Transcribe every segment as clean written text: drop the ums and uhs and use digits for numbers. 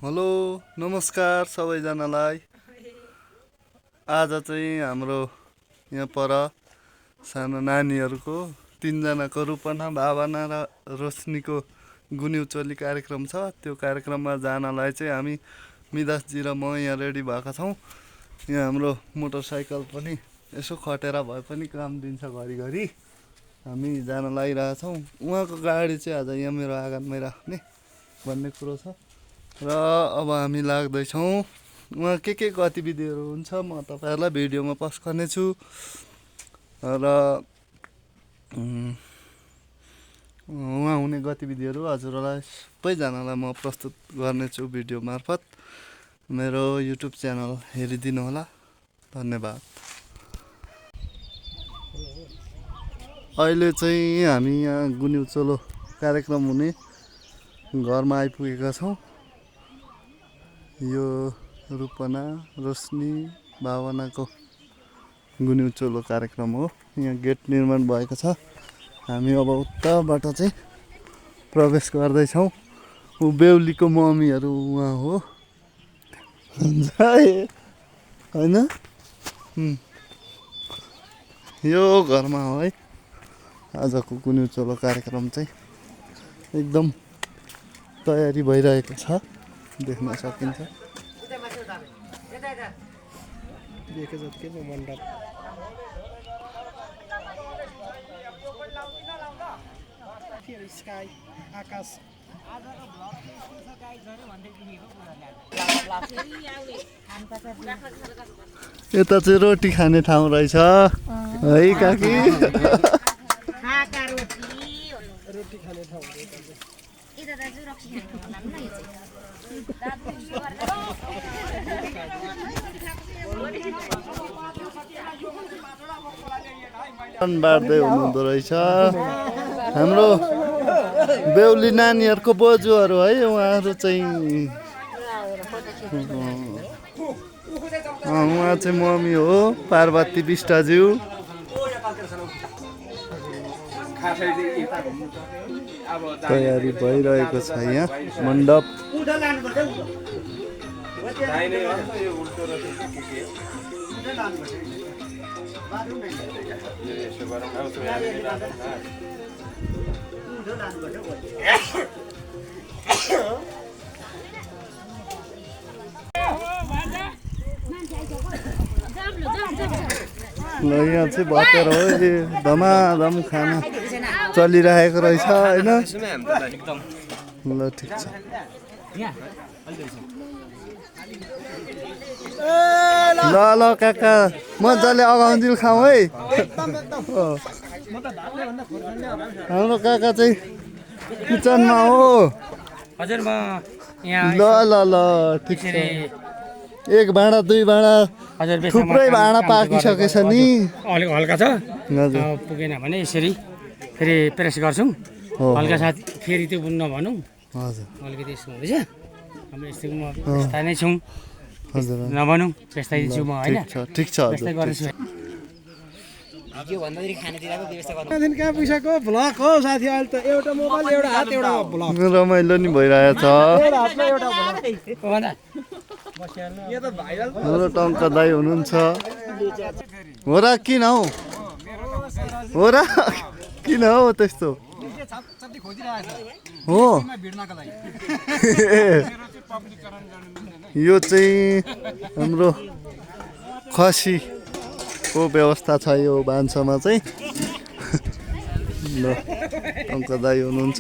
Hello नमस्कार सबैजनालाई। आज चाहिँ हाम्रो यहाँ पर सानो नानीहरूको तीनजनाको रूपना भावना र रोशनीको गुन्युचोली कार्यक्रम छ। त्यो कार्यक्रममा जानलाई चाहिँ हामी मिदासजी र म यहाँ रेडी भएका छौँ। यहाँ हाम्रो मोटरसाइकल पनि यसो खटेरा भए पनि काम दिन्छ घरिघरि। हामी जान लागिरहेछौँ। उहाँको गाडी चाहिँ आज यहाँ मेरो आँगनमै राख्ने भन्ने कुरो छ र अब हामी लाग्दैछौँ। उहाँ के गतिविधिहरू हुन्छ म तपाईँहरूलाई भिडियोमा पोस्ट गर्नेछु र उहाँ हुने गतिविधिहरू हजुरहरूलाई सबैजनालाई म प्रस्तुत गर्नेछु भिडियो मार्फत। मेरो युट्युब च्यानल हेरिदिनु होला। धन्यवाद। अहिले चाहिँ हामी यहाँ गुन्युचोलो कार्यक्रम हुने घरमा आइपुगेका छौँ। यो रूपना रोशनी भावनाको गुन्युचोलो कार्यक्रम हो। यहाँ गेट निर्माण भएको छ। हामी अब उताबाट चाहिँ प्रवेश गर्दैछौँ। ऊ बेहुलीको मम्मीहरू उहाँ हो होइन। यो घरमा हो है आजको गुन्युचोलो कार्यक्रम चाहिँ एकदम तयारी भइरहेको छ, देख्न सकिन्छ। यता चाहिँ रोटी खाने ठाउँ रहेछ है काकी। रोटी खाने ठाउँ बाँड्दै हुनुहुँदो रहेछ हाम्रो बेहुली नानीहरूको बोजूहरू है। उहाँहरू चाहिँ उहाँ चाहिँ मम्मी हो पार्वती बिष्टज्यू। तयारी भइरहेको छ यहाँ मण्डप। ल यहाँ चाहिँ भतेर हो। धमाधम खाना चलिरहेको रहेछ होइन। ल ठिक छ। ल ल काका मजाले अगाउन्जेल खाऊ है। हाम्रो काका चाहिँ किचनमा हो। हजुर म यहाँ ल ल ल ठिक छ। एक भाँडा दुई भाँडा हजुर थुप्रै भाँडा पाकिसकेछ नि। अलिक हल्का छ हजुर पुगेन भने यसरी फेरि प्रेस गर्छौँ। हल्का साथ फेरि त्यो नभनौँ। हजुर अलिकति यस्तो हुँदैछ। हाम्रो यस्तो म व्यस्ता नै छौँ। हजुर नभनौँ व्यस्तै छु म होइन। ठिक छ व्यस्तै गर्छु। कहाँ पैसाको भ्लग हो साथी। अहिले त एउटा मोबाइल एउटा हात एउटा भ्लग। रमाइलो नि भइरहेछ। एउटा हातमा एउटा भ्लग। हाम्रो टङ्क दाई हुनुहुन्छ। हो र किन हौ? हो र किन हौ त्यस्तो? हो यो चाहिँ हाम्रो खसीको व्यवस्था छ यो भान्सामा चाहिँ। ल टङ्क दाई हुनुहुन्छ।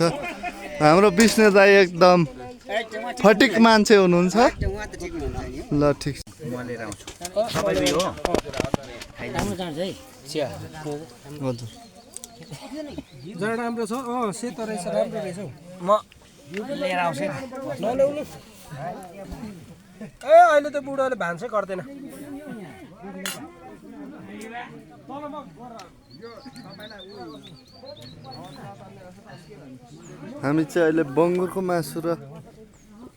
हाम्रो विष्णु दाई एकदम फटिक मान्छे हुनुहुन्छ। ल ठिक छ। हजुर जरा राम्रो छ। सेतो रहेछ राम्रो रहेछ हौ। म लिएर आउँछु। नल्याउनु। अहिले त बुढोले भान्सै गर्दैन। हामी चाहिँ अहिले बङ्गुरको मासु र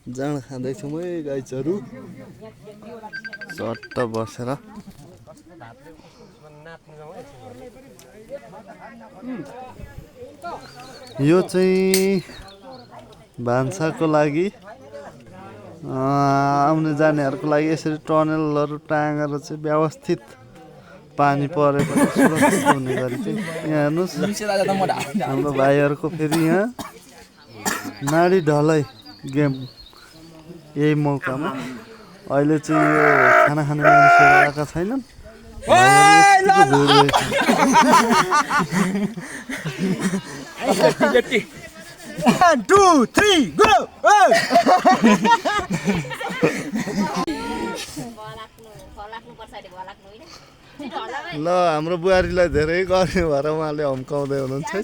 जाँड खाँदैछौँ है गाइजहरू चट्ट बसेर। यो चाहिँ भान्साको लागि आउने जानेहरूको लागि यसरी टनलहरू टाँगेर चाहिँ व्यवस्थित पानी परेपछि सुरक्षित हुने गरी चाहिँ यहाँ हेर्नुहोस् हाम्रो भाइहरूको फेरि यहाँ नाडी ढलाइ गेम यही मौकामा अहिले चाहिँ यो खाना खाने मान्छेहरू आएका छैनन् भाइहरू यतिको भिड रहेछ। 1 2 3 गो ल हाम्रो बुहारीलाई धेरै गर्ने भएर उहाँले हम्काउँदै हुनुहुन्छ है।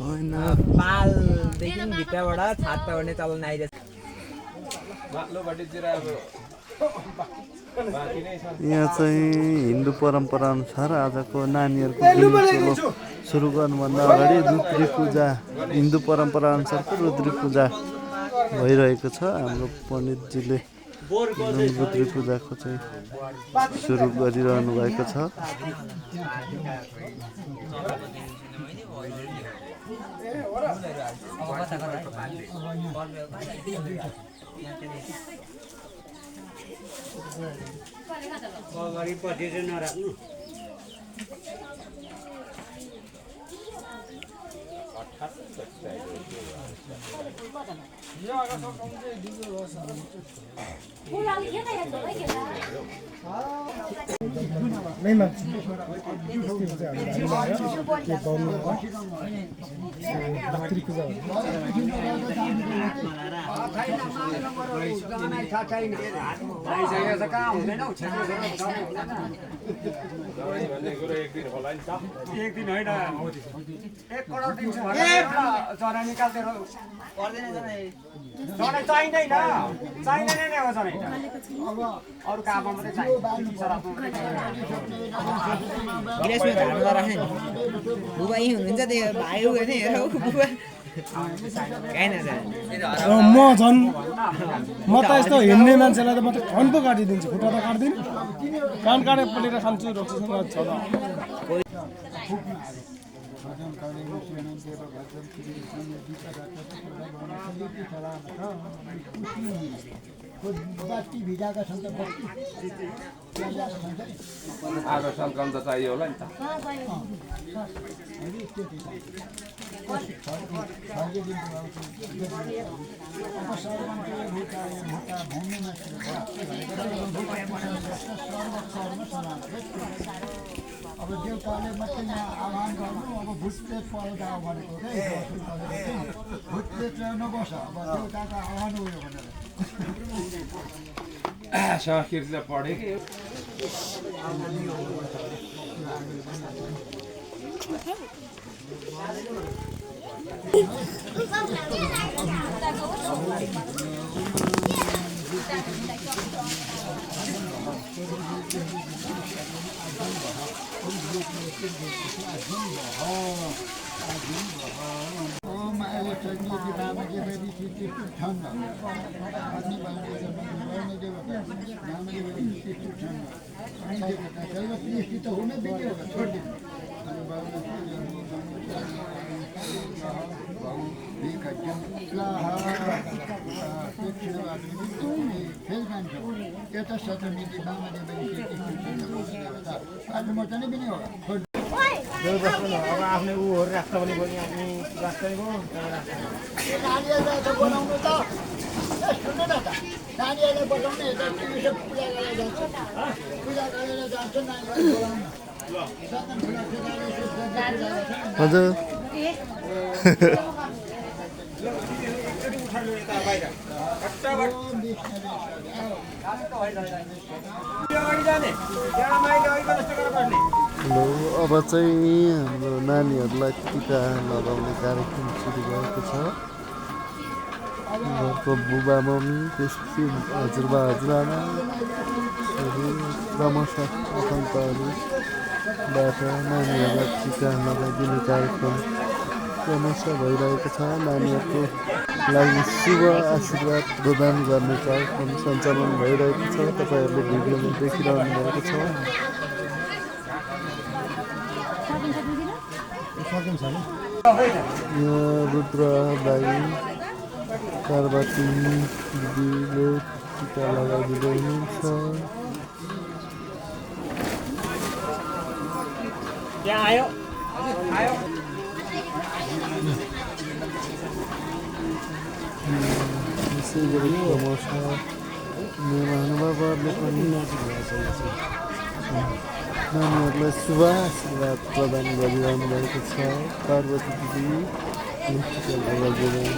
होइन पालदेखि भित्रबाट छाता ओर्ने चलन आइरहेछ। यहाँ चाहिँ हिन्दू परम्परा अनुसार आजको नानीहरूको दिन सुरु गर्नुभन्दा अगाडि रुद्री पूजा हिन्दू परम्परा अनुसारको रुद्री पूजा भइरहेको छ। हाम्रो पण्डितजीले रुद्री पूजाको चाहिँ सुरु गरिरहनु भएको छ। बुबा यहीँ हुनुहुन्छ त्यो भाइ होइन हेर बुबा म झन् म त यस्तो हिँड्ने मान्छेलाई त म त कान पो काटिदिन्छु खुट्टा त काट्दिनँ कान काटेर पलेर खान्छु रक्सीसँग छ आगो सङ्क्रम त चाहियो होला नि त। अब देउताले मात्रै यहाँ आह्वान गर्नु अब भुटप्रेत पर्दा भनेको चाहिँ भुटप्रेत नबस अब देउताको आह्वान उयो भनेर संस्कृत पढेँ कि अब आफ्नै ऊहरू राख्छ भने पनि आफ्नो राख्दैन बनाउनु त सुन्नु न त नानीहरूलाई बचाउने पूजा गरेर जान्छ पूजा गरेर जान्छ नानीलाई बोलाउनु हजुर अब चाहिँ हाम्रो नानीहरूलाई टिका लगाउने कार्यक्रम सुरु भएको छ। घरको बुबा मम्मी त्यसपछि हजुरबा हजुरआमा क्रमशः आफन्तहरूबाट नानीहरूलाई टिका लगाइदिने कार्यक्रम क्रमशः भइरहेको छ। नानीहरूको लागि शुभ आशीर्वाद प्रदान गर्ने कार्यक्रम सञ्चालन भइरहेको छ। तपाईँहरूले भिडियोमा देखिरहनु भएको छ। सकिन्छ नि यहाँ रुद्र दाई पार्वती दिदीले टिका लगाइदिँदै हुनुहुन्छ यसै गरी क्रमशः महानुभावहरूले पनि नानीहरूलाई शुभ आशीर्वाद प्रदान गरिरहनु भएको छ पार्वती दिदी टिका लगाइदिँदै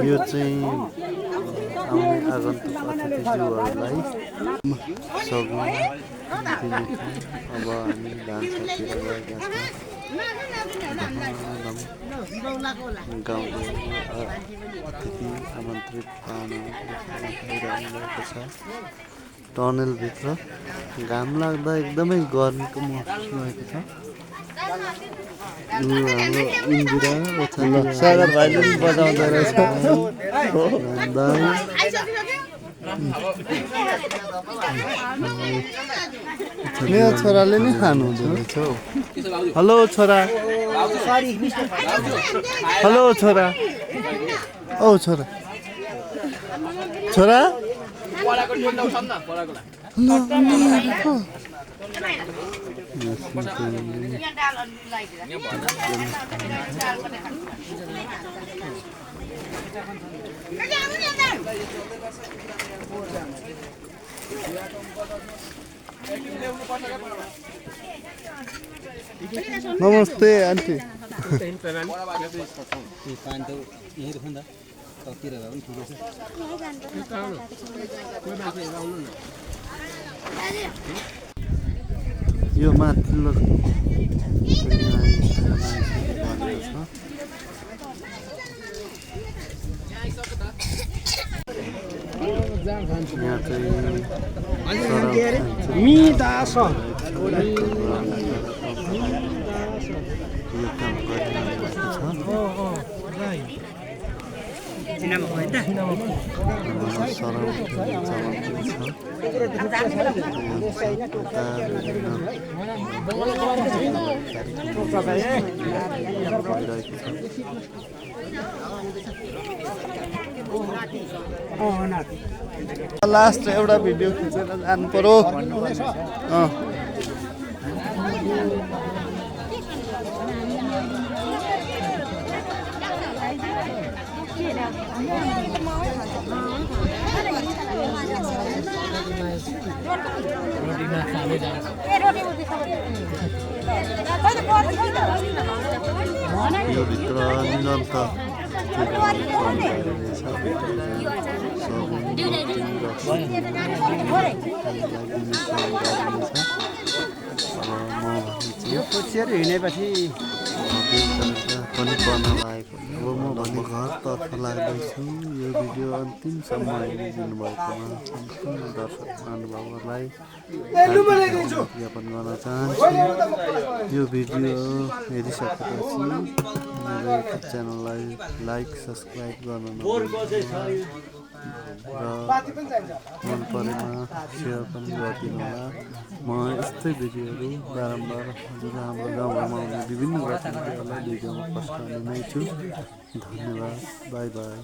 यो चाहिँ आउने आगन्तुक अतिथिज्यूहरूलाई सघाउन दिने थियो। अब हामी भान्सातिर गएका छौँ। गाउँले अतिथि आमन्त्रित पाहुनाहरू भएको छ। टनलभित्र घाम लाग्दा एकदमै गर्मीको महसुस भएको छ। हाम्रो इन्दिरा सागर भाइले पनि बजाउँदो रहेछ। मेरो छोराले नै खानु हुँदो रहेछ हौ। हेलो छोरा, हेलो छोरा, औ छोरा, छोरा नमस्ते आन्टी। यो माथिल्लो यहाँ चाहिँ मिदास यो काम गरिरहेको छ। लास्ट एउटा भिडियो खिचेर जानु पर्यो यो भित्र निरन्तर यो पुच्छेर हिँडेपछि पनि पर्न लागेको अब म भने घरतर्फ लाग्दैछु यो भिडियो अन्तिमसम्म हेरिदिनु भएकोमा सम्पूर्ण दर्शक महानुभावहरूलाई ज्ञापन गर्न चाहन्छु यो भिडियो हेरिसकेपछि मेरो युट्युब च्यानललाई लाइक सब्सक्राइब गर्न नभुल्नुहोला र मन परेमा सेयर पनि गरिदिनु होला म यस्तै भिडियोहरू बारम्बार हजुर हाम्रो गाउँघरमा आउने विभिन्न गतिविधिहरूलाई भिडियोमा पोस्ट गर्ने नै छु धन्यवाद बाई बाई